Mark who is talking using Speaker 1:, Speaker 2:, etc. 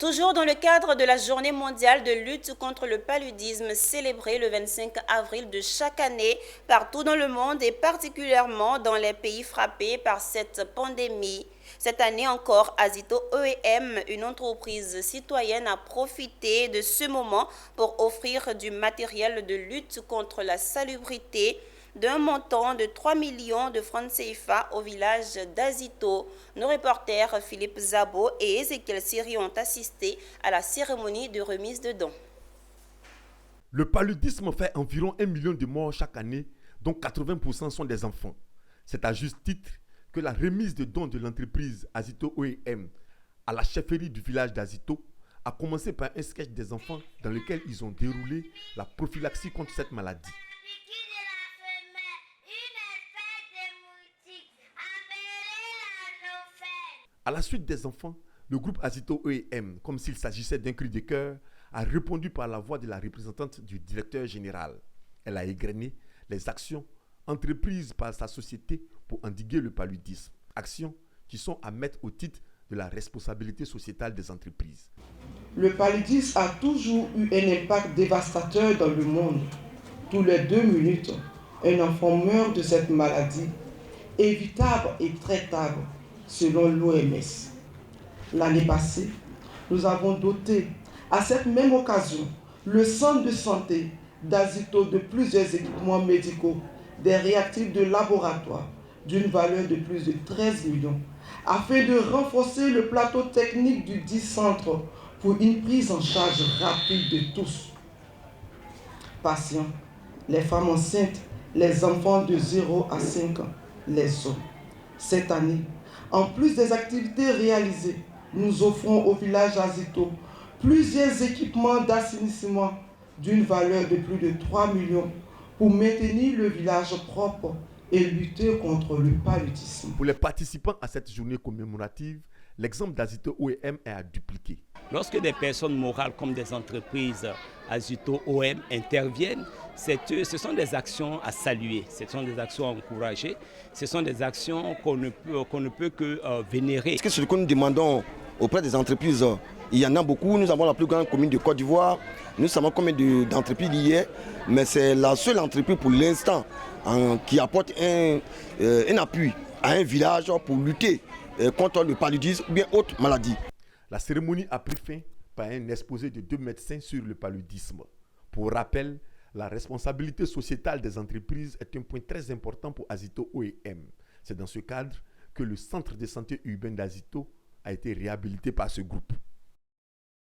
Speaker 1: Toujours dans le cadre de la Journée mondiale de lutte contre le paludisme célébrée le 25 avril de chaque année partout dans le monde et particulièrement dans les pays frappés par cette pandémie. Cette année encore, Azito OEM, une entreprise citoyenne, a profité de ce moment pour offrir du matériel de lutte contre la salubrité d'un montant de 3 millions de francs CFA au village d'Azito. Nos reporters Philippe Zabo et Ezekiel Siri ont assisté à la cérémonie de remise de dons.
Speaker 2: Le paludisme fait environ 1 million de morts chaque année, dont 80% sont des enfants. C'est à juste titre que la remise de dons de l'entreprise Azito OEM à la chefferie du village d'Azito a commencé par un sketch des enfants dans lequel ils ont déroulé la prophylaxie contre cette maladie. À la suite des enfants, le groupe Azito OEM, comme s'il s'agissait d'un cri de cœur, a répondu par la voix de la représentante du directeur général. Elle a égrené les actions entreprises par sa société pour endiguer le paludisme. Actions qui sont à mettre au titre de la responsabilité sociétale des entreprises.
Speaker 3: Le paludisme a toujours eu un impact dévastateur dans le monde. Tous les 2 minutes, un enfant meurt de cette maladie, évitable et traitable, selon l'OMS. L'année passée, nous avons doté à cette même occasion le centre de santé d'Azito de plusieurs équipements médicaux, des réactifs de laboratoire d'une valeur de plus de 13 millions, afin de renforcer le plateau technique du dit centre pour une prise en charge rapide de tous. Patients, les femmes enceintes, les enfants de 0 à 5 ans, les hommes. Cette année, en plus des activités réalisées, nous offrons au village Azito plusieurs équipements d'assainissement d'une valeur de plus de 3 millions pour maintenir le village propre et lutter contre le paludisme.
Speaker 2: Pour les participants à cette journée commémorative, l'exemple d'Azito OEM est à dupliquer.
Speaker 4: Lorsque des personnes morales comme des entreprises Azito OEM interviennent, ce sont des actions à saluer, ce sont des actions à encourager, ce sont des actions qu'on ne peut que vénérer.
Speaker 5: Parce que ce que nous demandons auprès des entreprises, il y en a beaucoup. Nous avons la plus grande commune de Côte d'Ivoire. Nous savons combien d'entreprises il y a, mais c'est la seule entreprise pour l'instant qui apporte un appui à un village pour lutter contre le paludisme ou bien autres maladies.
Speaker 2: La cérémonie a pris fin par un exposé de 2 médecins sur le paludisme. Pour rappel, la responsabilité sociétale des entreprises est un point très important pour Azito OEM. C'est dans ce cadre que le centre de santé urbain d'Azito a été réhabilité par ce groupe.